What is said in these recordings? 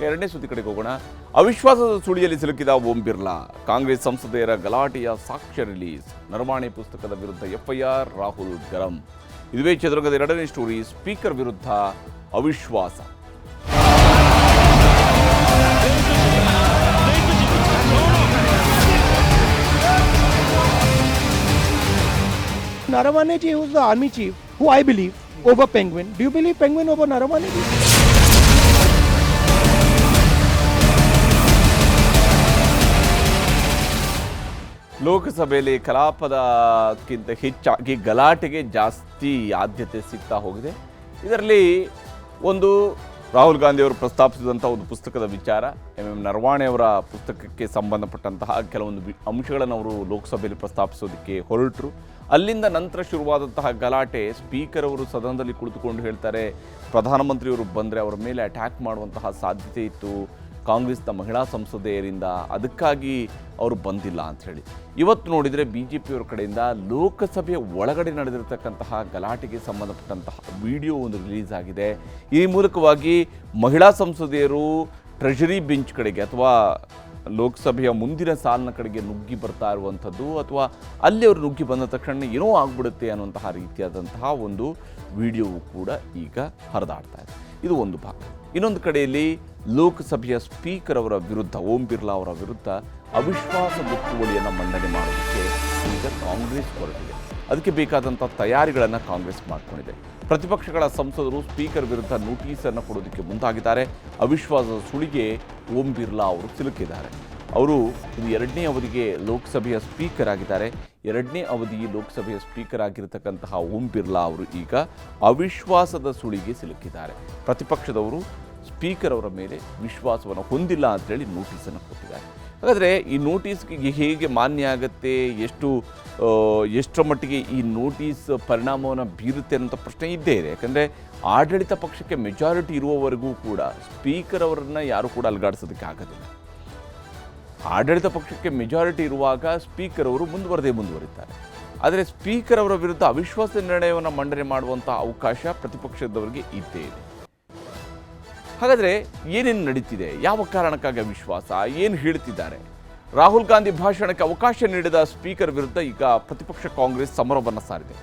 ಎರಡನೇ ಸುದ್ದಿ ಕಡೆಗೆ ಹೋಗೋಣ. ಅವಿಶ್ವಾಸದ ಸುಳಿಯಲ್ಲಿ ಸಿಲುಕಿದ ಓಂ ಬಿರ್ಲಾ, ಕಾಂಗ್ರೆಸ್ ಸಂಸದೆಯರ ಗಲಾಟೆಯ ಸಾಕ್ಷ್ಯ ರಿಲೀಸ್, ನರವಾಣೆ ಪುಸ್ತಕದ ವಿರುದ್ಧ ಎಫ್ಐಆರ್, ರಾಹುಲ್ ಗರಂ. ಇದುವೇ ಚಿತ್ರದುರ್ಗದ ಎರಡನೇ ಸ್ಟೋರಿ. ಸ್ಪೀಕರ್ ವಿರುದ್ಧ ಅವಿಶ್ವಾಸ. Naravane ji, who is the army chief, who I believe over Penguin. Do you believe Penguin over Naravane ji? ಲೋಕಸಭೆಯಲ್ಲಿ ಕಲಾಪದಕ್ಕಿಂತ ಹೆಚ್ಚಾಗಿ ಗಲಾಟೆಗೆ ಜಾಸ್ತಿ ಆದ್ಯತೆ ಸಿಗ್ತಾ ಹೋಗಿದೆ. ಇದರಲ್ಲಿ ಒಂದು ರಾಹುಲ್ ಗಾಂಧಿ ಅವರು ಪ್ರಸ್ತಾಪಿಸಿದಂಥ ಒಂದು ಪುಸ್ತಕದ ವಿಚಾರ, ನರವಾಣೆ ಅವರ ಪುಸ್ತಕಕ್ಕೆ ಸಂಬಂಧಪಟ್ಟಂತಹ ಕೆಲವೊಂದು ಅಂಶಗಳನ್ನು ಅವರು ಲೋಕಸಭೆಯಲ್ಲಿ ಪ್ರಸ್ತಾಪಿಸೋದಕ್ಕೆ ಹೊರಟರು. ಅಲ್ಲಿಂದ ನಂತರ ಶುರುವಾದಂತಹ ಗಲಾಟೆ. ಸ್ಪೀಕರ್ ಅವರು ಸದನದಲ್ಲಿ ಕುಳಿತುಕೊಂಡು ಹೇಳ್ತಾರೆ, ಪ್ರಧಾನಮಂತ್ರಿಯವರು ಬಂದರೆ ಅವರ ಮೇಲೆ ಅಟ್ಯಾಕ್ ಮಾಡುವಂತಹ ಸಾಧ್ಯತೆ ಇತ್ತು ಕಾಂಗ್ರೆಸ್ನ ಮಹಿಳಾ ಸಂಸದೆಯರಿಂದ, ಅದಕ್ಕಾಗಿ ಅವರು ಬಂದಿಲ್ಲ ಅಂಥೇಳಿ. ಇವತ್ತು ನೋಡಿದರೆ ಬಿ ಜೆ ಪಿಯವರ ಕಡೆಯಿಂದ ಲೋಕಸಭೆಯ ಒಳಗಡೆ ನಡೆದಿರತಕ್ಕಂತಹ ಗಲಾಟೆಗೆ ಸಂಬಂಧಪಟ್ಟಂತಹ ವಿಡಿಯೋ ಒಂದು ರಿಲೀಸ್ ಆಗಿದೆ. ಈ ಮೂಲಕವಾಗಿ ಮಹಿಳಾ ಸಂಸದೆಯರು ಟ್ರೆಷರಿ ಬೆಂಚ್ ಕಡೆಗೆ ಅಥವಾ ಲೋಕಸಭೆಯ ಮುಂದಿನ ಸಾಲಿನ ಕಡೆಗೆ ನುಗ್ಗಿ ಬರ್ತಾ ಇರುವಂಥದ್ದು, ಅಥವಾ ಅಲ್ಲಿ ಅವರು ನುಗ್ಗಿ ಬಂದ ತಕ್ಷಣ ಏನೋ ಆಗ್ಬಿಡುತ್ತೆ ಅನ್ನುವಂತಹ ರೀತಿಯಾದಂತಹ ಒಂದು ವಿಡಿಯೋವು ಕೂಡ ಈಗ ಹರಿದಾಡ್ತಾ ಇದೆ. ಇದು ಒಂದು ಭಾಗ. ಇನ್ನೊಂದು ಕಡೆಯಲ್ಲಿ ಲೋಕಸಭೆಯ ಸ್ಪೀಕರ್ ಅವರ ವಿರುದ್ಧ, ಓಂ ಬಿರ್ಲಾ ಅವರ ವಿರುದ್ಧ ಅವಿಶ್ವಾಸ ಗೊತ್ತುವಳಿಯನ್ನು ಮಂಡನೆ ಮಾಡೋದಕ್ಕೆ ಈಗ ಕಾಂಗ್ರೆಸ್ ಹೊರಟಿದೆ. ಅದಕ್ಕೆ ಬೇಕಾದಂಥ ತಯಾರಿಗಳನ್ನು ಕಾಂಗ್ರೆಸ್ ಮಾಡಿಕೊಂಡಿದೆ. ಪ್ರತಿಪಕ್ಷಗಳ ಸಂಸದರು ಸ್ಪೀಕರ್ ವಿರುದ್ಧ ನೋಟಿಸನ್ನು ಕೊಡೋದಕ್ಕೆ ಮುಂದಾಗಿದ್ದಾರೆ. ಅವಿಶ್ವಾಸದ ಸುಳಿಗೆ ಓಂ ಬಿರ್ಲಾ ಅವರು ಸಿಲುಕಿದ್ದಾರೆ. ಅವರು ಇದು ಎರಡನೇ ಅವಧಿಗೆ ಲೋಕಸಭೆಯ ಸ್ಪೀಕರ್ ಆಗಿದ್ದಾರೆ. ಎರಡನೇ ಅವಧಿ ಲೋಕಸಭೆಯ ಸ್ಪೀಕರ್ ಆಗಿರತಕ್ಕಂತಹ ಓಂ ಬಿರ್ಲಾ ಅವರು ಈಗ ಅವಿಶ್ವಾಸದ ಸುಳಿಗೆ ಸಿಲುಕಿದ್ದಾರೆ. ಪ್ರತಿಪಕ್ಷದವರು ಸ್ಪೀಕರ್ ಅವರ ಮೇಲೆ ವಿಶ್ವಾಸವನ್ನು ಹೊಂದಿಲ್ಲ ಅಂತೇಳಿ ನೋಟಿಸನ್ನು ಕೊಟ್ಟಿದ್ದಾರೆ. ಹಾಗಾದರೆ ಈ ನೋಟಿಸ್ಗೆ ಹೇಗೆ ಮಾನ್ಯ ಆಗುತ್ತೆ, ಎಷ್ಟರ ಮಟ್ಟಿಗೆ ಈ ನೋಟಿಸ್ ಪರಿಣಾಮವನ್ನು ಬೀರುತ್ತೆ ಅನ್ನೋಂಥ ಪ್ರಶ್ನೆ ಇದ್ದೇ ಇದೆ. ಯಾಕಂದರೆ ಆಡಳಿತ ಪಕ್ಷಕ್ಕೆ ಮೆಜಾರಿಟಿ ಇರುವವರೆಗೂ ಕೂಡ ಸ್ಪೀಕರ್ ಅವರನ್ನು ಯಾರೂ ಕೂಡ ಅಲುಗಾಡಿಸೋದಕ್ಕೆ ಆಗೋದಿಲ್ಲ. ಆಡಳಿತ ಪಕ್ಷಕ್ಕೆ ಮೆಜಾರಿಟಿ ಇರುವಾಗ ಸ್ಪೀಕರ್ ಅವರು ಮುಂದುವರಿತಾರೆ. ಆದರೆ ಸ್ಪೀಕರ್ ಅವರ ವಿರುದ್ಧ ಅವಿಶ್ವಾಸ ನಿರ್ಣಯವನ್ನು ಮಂಡನೆ ಮಾಡುವಂಥ ಅವಕಾಶ ಪ್ರತಿಪಕ್ಷದವರಿಗೆ ಇದ್ದೇ ಇದೆ. ಹಾಗಾದರೆ ಏನೇನು ನಡೀತಿದೆ, ಯಾವ ಕಾರಣಕ್ಕಾಗಿ ಅವಿಶ್ವಾಸ, ಏನು ಹೇಳ್ತಿದ್ದಾರೆ? ರಾಹುಲ್ ಗಾಂಧಿ ಭಾಷಣಕ್ಕೆ ಅವಕಾಶ ನೀಡಿದ ಸ್ಪೀಕರ್ ವಿರುದ್ಧ ಈಗ ಪ್ರತಿಪಕ್ಷ ಕಾಂಗ್ರೆಸ್ ಸಮರವನ್ನು ಸಾರಿದೆ.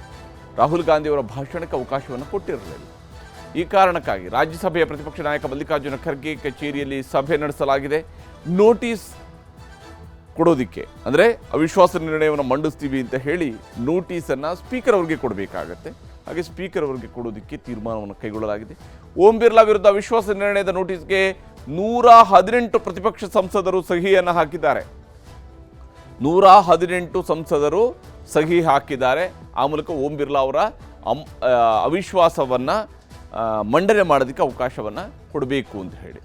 ರಾಹುಲ್ ಗಾಂಧಿ ಅವರ ಭಾಷಣಕ್ಕೆ ಅವಕಾಶವನ್ನು ಕೊಟ್ಟಿರಲಿಲ್ಲ. ಈ ಕಾರಣಕ್ಕಾಗಿ ರಾಜ್ಯಸಭೆಯ ಪ್ರತಿಪಕ್ಷ ನಾಯಕ ಮಲ್ಲಿಕಾರ್ಜುನ ಖರ್ಗೆ ಕಚೇರಿಯಲ್ಲಿ ಸಭೆ ನಡೆಸಲಾಗಿದೆ. ನೋಟಿಸ್ ಕೊಡೋದಿಕ್ಕೆ, ಅಂದರೆ ಅವಿಶ್ವಾಸ ನಿರ್ಣಯವನ್ನು ಮಂಡಿಸ್ತೀವಿ ಅಂತ ಹೇಳಿ ನೋಟಿಸನ್ನು ಸ್ಪೀಕರ್ ಅವರಿಗೆ ಕೊಡಬೇಕಾಗತ್ತೆ. ಹಾಗೆ ಸ್ಪೀಕರ್ ಅವರಿಗೆ ಕೊಡೋದಕ್ಕೆ ತೀರ್ಮಾನವನ್ನು ಕೈಗೊಳ್ಳಲಾಗಿದೆ. ಓಂ ಬಿರ್ಲಾ ವಿರುದ್ಧ ಅವಿಶ್ವಾಸ ನಿರ್ಣಯದ ನೋಟಿಸ್ಗೆ 118 ಪ್ರತಿಪಕ್ಷ ಸಂಸದರು ಸಹಿಯನ್ನು ಹಾಕಿದ್ದಾರೆ. 118 ಸಂಸದರು ಸಹಿ ಹಾಕಿದ್ದಾರೆ. ಆ ಮೂಲಕ ಓಂ ಬಿರ್ಲಾ ಅವರ ಅವಿಶ್ವಾಸವನ್ನು ಮಂಡನೆ ಮಾಡೋದಕ್ಕೆ ಅವಕಾಶವನ್ನು ಕೊಡಬೇಕು ಅಂತ ಹೇಳಿ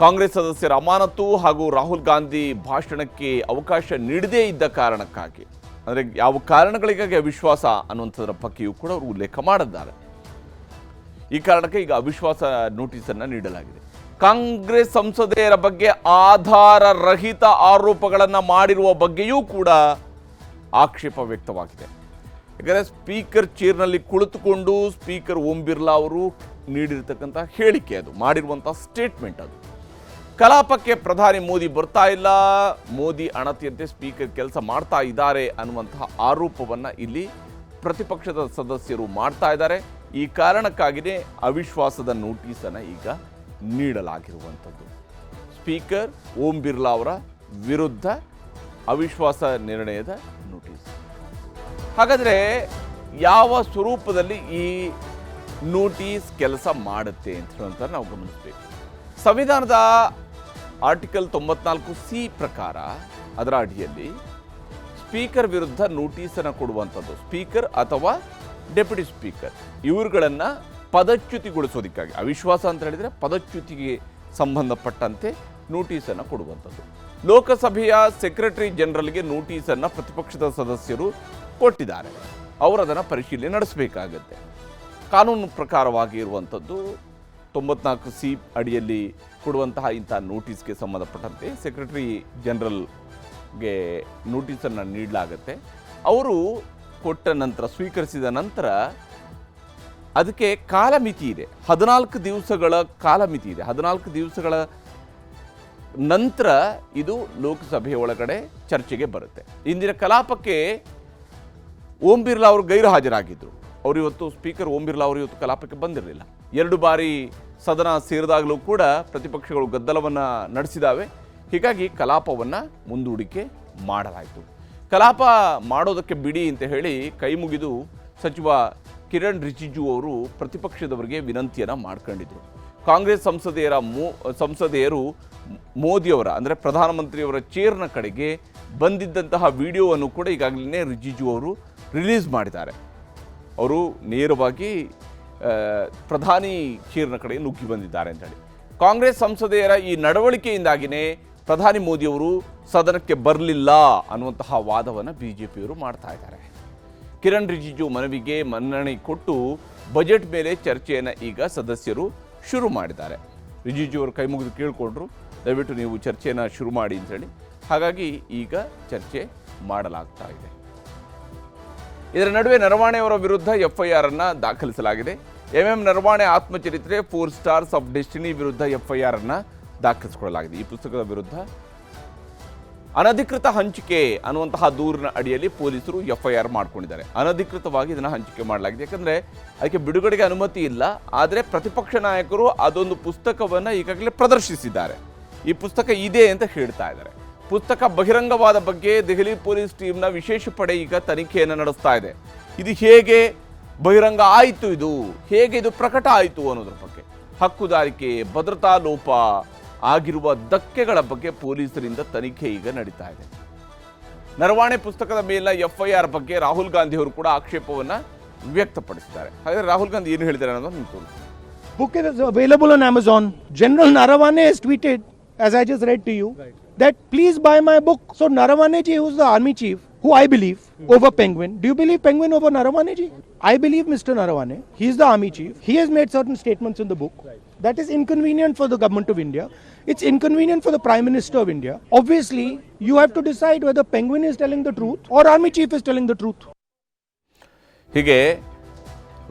ಕಾಂಗ್ರೆಸ್ ಸದಸ್ಯರ ಅಮಾನತು ಹಾಗೂ ರಾಹುಲ್ ಗಾಂಧಿ ಭಾಷಣಕ್ಕೆ ಅವಕಾಶ ನೀಡದೇ ಇದ್ದ ಕಾರಣಕ್ಕಾಗಿ, ಅಂದರೆ ಯಾವ ಕಾರಣಗಳಿಗಾಗಿ ಅವಿಶ್ವಾಸ ಅನ್ನುವಂಥದ್ರ ಬಗ್ಗೆಯೂ ಕೂಡ ಅವರು ಉಲ್ಲೇಖ ಮಾಡಿದ್ದಾರೆ. ಈ ಕಾರಣಕ್ಕೆ ಈಗ ಅವಿಶ್ವಾಸ ನೋಟಿಸನ್ನು ನೀಡಲಾಗಿದೆ. ಕಾಂಗ್ರೆಸ್ ಸಂಸದೆಯರ ಬಗ್ಗೆ ಆಧಾರ ರಹಿತ ಆರೋಪಗಳನ್ನು ಮಾಡಿರುವ ಬಗ್ಗೆಯೂ ಕೂಡ ಆಕ್ಷೇಪ ವ್ಯಕ್ತವಾಗಿದೆ. ಯಾಕಂದರೆ ಸ್ಪೀಕರ್ ಚೇರ್ನಲ್ಲಿ ಕುಳಿತುಕೊಂಡು ಸ್ಪೀಕರ್ ಓಂ ಬಿರ್ಲಾ ಅವರು ನೀಡಿರ್ತಕ್ಕಂಥ ಹೇಳಿಕೆ, ಅದು ಮಾಡಿರುವಂಥ ಸ್ಟೇಟ್ಮೆಂಟ್, ಅದು ಕಲಾಪಕ್ಕೆ ಪ್ರಧಾನಿ ಮೋದಿ ಬರ್ತಾ ಇಲ್ಲ, ಮೋದಿ ಅಣತಿಯಂತೆ ಸ್ಪೀಕರ್ ಕೆಲಸ ಮಾಡ್ತಾ ಇದ್ದಾರೆ ಅನ್ನುವಂತಹ ಆರೋಪವನ್ನು ಇಲ್ಲಿ ಪ್ರತಿಪಕ್ಷದ ಸದಸ್ಯರು ಮಾಡ್ತಾ ಇದ್ದಾರೆ. ಈ ಕಾರಣಕ್ಕಾಗಿಯೇ ಅವಿಶ್ವಾಸದ ನೋಟಿಸನ್ನು ಈಗ ನೀಡಲಾಗಿರುವಂಥದ್ದು. ಸ್ಪೀಕರ್ ಓಂ ಬಿರ್ಲಾ ಅವರ ವಿರುದ್ಧ ಅವಿಶ್ವಾಸ ನಿರ್ಣಯದ ನೋಟಿಸ್. ಹಾಗಾದರೆ ಯಾವ ಸ್ವರೂಪದಲ್ಲಿ ಈ ನೋಟಿಸ್ ಕೆಲಸ ಮಾಡುತ್ತೆ ಅಂತ ನಾವು ಗಮನಿಸಬೇಕು. ಸಂವಿಧಾನದ ಆರ್ಟಿಕಲ್ 94C ಪ್ರಕಾರ, ಅದರ ಅಡಿಯಲ್ಲಿ ಸ್ಪೀಕರ್ ವಿರುದ್ಧ ನೋಟಿಸನ್ನು ಕೊಡುವಂಥದ್ದು, ಸ್ಪೀಕರ್ ಅಥವಾ ಡೆಪ್ಯೂಟಿ ಸ್ಪೀಕರ್ ಇವರುಗಳನ್ನು ಪದಚ್ಯುತಿಗೊಳಿಸೋದಕ್ಕಾಗಿ, ಅವಿಶ್ವಾಸ ಅಂತ ಹೇಳಿದರೆ ಪದಚ್ಯುತಿಗೆ ಸಂಬಂಧಪಟ್ಟಂತೆ ನೋಟಿಸನ್ನು ಕೊಡುವಂಥದ್ದು. ಲೋಕಸಭೆಯ ಸೆಕ್ರೆಟರಿ ಜನರಲ್ಗೆ ನೋಟಿಸನ್ನು ಪ್ರತಿಪಕ್ಷದ ಸದಸ್ಯರು ಕೊಟ್ಟಿದ್ದಾರೆ. ಅವರು ಅದನ್ನು ಪರಿಶೀಲನೆ ನಡೆಸಬೇಕಾಗತ್ತೆ. ಕಾನೂನು ಪ್ರಕಾರವಾಗಿ ಇರುವಂಥದ್ದು 94C ಅಡಿಯಲ್ಲಿ ಕೊಡುವಂತಹ ಇಂಥ ನೋಟಿಸ್ಗೆ ಸಂಬಂಧಪಟ್ಟಂತೆ ಸೆಕ್ರೆಟರಿ ಜನರಲ್ಗೆ ನೋಟಿಸನ್ನು ನೀಡಲಾಗತ್ತೆ. ಅವರು ಕೊಟ್ಟ ನಂತರ, ಸ್ವೀಕರಿಸಿದ ನಂತರ ಅದಕ್ಕೆ ಕಾಲಮಿತಿ ಇದೆ, 14 ದಿವಸಗಳ ಕಾಲಮಿತಿ ಇದೆ. 14 ದಿವಸಗಳ ನಂತರ ಇದು ಲೋಕಸಭೆಯ ಒಳಗಡೆ ಚರ್ಚೆಗೆ ಬರುತ್ತೆ. ಇಂದಿನ ಕಲಾಪಕ್ಕೆ ಓಂ ಬಿರ್ಲಾ ಅವರು ಗೈರು ಹಾಜರಾಗಿದ್ದರು. ಅವರು ಇವತ್ತು ಸ್ಪೀಕರ್ ಓಂ ಬಿರ್ಲಾ ಅವರು ಇವತ್ತು ಕಲಾಪಕ್ಕೆ ಬಂದಿರಲಿಲ್ಲ. 2 ಬಾರಿ ಸದನ ಸೇರಿದಾಗಲೂ ಕೂಡ ಪ್ರತಿಪಕ್ಷಗಳು ಗದ್ದಲವನ್ನು ನಡೆಸಿದಾವೆ. ಹೀಗಾಗಿ ಕಲಾಪವನ್ನು ಮುಂದೂಡಿಕೆ ಮಾಡಲಾಯಿತು. ಕಲಾಪ ಮಾಡೋದಕ್ಕೆ ಬಿಡಿ ಅಂತ ಹೇಳಿ ಕೈ ಮುಗಿದು ಸಚಿವ ಕಿರಣ್ ರಿಜಿಜು ಅವರು ಪ್ರತಿಪಕ್ಷದವರಿಗೆ ವಿನಂತಿಯನ್ನು ಮಾಡ್ಕೊಂಡಿದ್ರು. ಕಾಂಗ್ರೆಸ್ ಸಂಸದೆಯರು ಮೋದಿಯವರ ಅಂದರೆ ಪ್ರಧಾನಮಂತ್ರಿಯವರ ಚೇರ್ನ ಕಡೆಗೆ ಬಂದಿದ್ದಂತಹ ವಿಡಿಯೋವನ್ನು ಕೂಡ ಈಗಾಗಲೇ ರಿಜಿಜು ಅವರು ರಿಲೀಸ್ ಮಾಡಿದ್ದಾರೆ. ಅವರು ನೇರವಾಗಿ ಪ್ರಧಾನಿ ಚೇರ್ನ ಕಡೆಗೆ ನುಗ್ಗಿ ಬಂದಿದ್ದಾರೆ ಅಂತೇಳಿ. ಕಾಂಗ್ರೆಸ್ ಸಂಸದೆಯರ ಈ ನಡವಳಿಕೆಯಿಂದಾಗಿಯೇ ಪ್ರಧಾನಿ ಮೋದಿಯವರು ಸದನಕ್ಕೆ ಬರಲಿಲ್ಲ ಅನ್ನುವಂತಹ ವಾದವನ್ನು ಬಿಜೆಪಿಯವರು ಮಾಡ್ತಾ ಇದ್ದಾರೆ. ಕಿರಣ್ ರಿಜಿಜು ಮನವಿಗೆ ಮನ್ನಣೆ ಕೊಟ್ಟು ಬಜೆಟ್ ಮೇಲೆ ಚರ್ಚೆಯನ್ನು ಈಗ ಸದಸ್ಯರು ಶುರು ಮಾಡಿದ್ದಾರೆ. ರಿಜಿಜು ಅವರು ಕೈ ಮುಗಿದು ಕೇಳಿಕೊಂಡ್ರು, ದಯವಿಟ್ಟು ನೀವು ಚರ್ಚೆಯನ್ನು ಶುರು ಮಾಡಿ ಅಂತೇಳಿ. ಹಾಗಾಗಿ ಈಗ ಚರ್ಚೆ ಮಾಡಲಾಗ್ತಾ ಇದೆ. ಇದರ ನಡುವೆ ನರವಾಣೆಯವರ ವಿರುದ್ಧ FIR ಅನ್ನು ದಾಖಲಿಸಲಾಗಿದೆ. MM ನರವಾಣೆ ಆತ್ಮಚರಿತ್ರೆ 4 ಸ್ಟಾರ್ಸ್ ಆಫ್ ಡೆಸ್ಟಿನಿ ವಿರುದ್ಧ FIR ಅನ್ನು ದಾಖಲಿಸಿಕೊಳ್ಳಲಾಗಿದೆ. ಈ ಪುಸ್ತಕದ ವಿರುದ್ಧ ಅನಧಿಕೃತ ಹಂಚಿಕೆ ಅನ್ನುವಂತಹ ದೂರಿನ ಅಡಿಯಲ್ಲಿ ಪೊಲೀಸರು FIR ಮಾಡಿಕೊಂಡಿದ್ದಾರೆ. ಅನಧಿಕೃತವಾಗಿ ಇದನ್ನು ಹಂಚಿಕೆ ಮಾಡಲಾಗಿದೆ. ಯಾಕಂದರೆ ಅದಕ್ಕೆ ಬಿಡುಗಡೆಗೆ ಅನುಮತಿ ಇಲ್ಲ. ಆದರೆ ಪ್ರತಿಪಕ್ಷ ನಾಯಕರು ಅದೊಂದು ಪುಸ್ತಕವನ್ನು ಈಗಾಗಲೇ ಪ್ರದರ್ಶಿಸಿದ್ದಾರೆ. ಈ ಪುಸ್ತಕ ಇದೆ ಅಂತ ಹೇಳ್ತಾ ಇದ್ದಾರೆ. ಪುಸ್ತಕ ಬಹಿರಂಗವಾದ ಬಗ್ಗೆ ದೆಹಲಿ ಪೊಲೀಸ್ ಟೀಮ್ನ ವಿಶೇಷ ಪಡೆ ಈಗ ತನಿಖೆಯನ್ನು ನಡೆಸ್ತಾ ಇದೆ. ಇದು ಹೇಗೆ ಬಹಿರಂಗ ಆಯಿತು, ಹೇಗೆ ಇದು ಪ್ರಕಟ ಆಯಿತು ಅನ್ನೋದ್ರ ಬಗ್ಗೆ, ಹಕ್ಕುದಾರಿಕೆ, ಭದ್ರತಾ ಲೋಪ ಆಗಿರುವ ಧಕ್ಕೆಗಳ ಬಗ್ಗೆ ಪೊಲೀಸರಿಂದ ತನಿಖೆ ಈಗ ನಡೀತಾ ಇದೆ. ನರವಾಣೆ ಪುಸ್ತಕದ ಮೇಲಿನ FIR ಬಗ್ಗೆ ರಾಹುಲ್ ಗಾಂಧಿ ಅವರು ಕೂಡ ಆಕ್ಷೇಪವನ್ನು ವ್ಯಕ್ತಪಡಿಸಿದ್ದಾರೆ. ಹಾಗಾದರೆ ರಾಹುಲ್ ಗಾಂಧಿ ಏನು ಹೇಳಿದ್ದಾರೆ ಅನ್ನೋದು ನೀವು ತೋರಿಸಿ. Book is available on Amazon. General Narawane has tweeted, as I just read to you, that please buy my book. So Narawane ji, who's the army chief, who I believe over Penguin. Do you believe Penguin over Narawane ji? I believe Mr. Narawane. He is the army chief. He has made certain statements in the book that is inconvenient for the government of India. It's inconvenient for the Prime Minister of India. Obviously, you have to decide whether Penguin is telling the truth or army chief is telling the truth. ಹೀಗೆ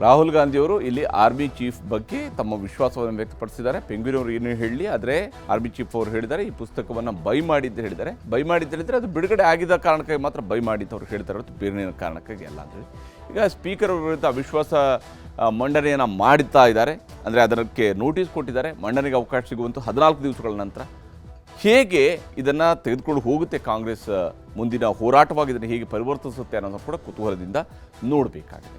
ರಾಹುಲ್ ಗಾಂಧಿಯವರು ಇಲ್ಲಿ army chief ಬಗ್ಗೆ ತಮ್ಮ ವಿಶ್ವಾಸವನ್ನು ವ್ಯಕ್ತಪಡಿಸಿದ್ದಾರೆ. Penguin ಅವರು ಏನು ಹೇಳಲಿ, ಆದರೆ ಆರ್ಮಿ ಚೀಫ್ ಅವರು ಹೇಳಿದ್ದಾರೆ ಈ ಪುಸ್ತಕವನ್ನು ಬೈ ಮಾಡಿದ್ದು ಹೇಳಿದ್ದಾರೆ. ಬೈ ಮಾಡಿದ್ದು ಹೇಳಿದರೆ ಅದು ಬಿಡುಗಡೆ ಆಗಿದ್ದ ಕಾರಣಕ್ಕಾಗಿ ಮಾತ್ರ ಬೈ ಮಾಡಿದ್ದು ಅವರು ಹೇಳ್ತಾರೆ, ಹೊರತು ಬೇರೆ ಕಾರಣಕ್ಕಾಗಿ ಅಲ್ಲ ಅಂತೇಳಿ. ಈಗ ಸ್ಪೀಕರ್ ಅವರ ವಿರುದ್ಧ ಅವಿಶ್ವಾಸ ಮಂಡನೆಯನ್ನು ಮಾಡುತ್ತಾ ಇದ್ದಾರೆ. ಅಂದರೆ ಅದಕ್ಕೆ ನೋಟಿಸ್ ಕೊಟ್ಟಿದ್ದಾರೆ. ಮಂಡನೆಗೆ ಅವಕಾಶ ಸಿಗುವಂಥ 14 ದಿವಸಗಳ ನಂತರ ಹೇಗೆ ಇದನ್ನು ತೆಗೆದುಕೊಂಡು ಹೋಗುತ್ತೆ ಕಾಂಗ್ರೆಸ್ ಮುಂದಿನ ಹೋರಾಟವಾಗಿ ಇದನ್ನು ಹೇಗೆ ಪರಿವರ್ತಿಸುತ್ತೆ ಅನ್ನೋದನ್ನು ಕೂಡ ಕುತೂಹಲದಿಂದ ನೋಡಬೇಕಾಗಿದೆ.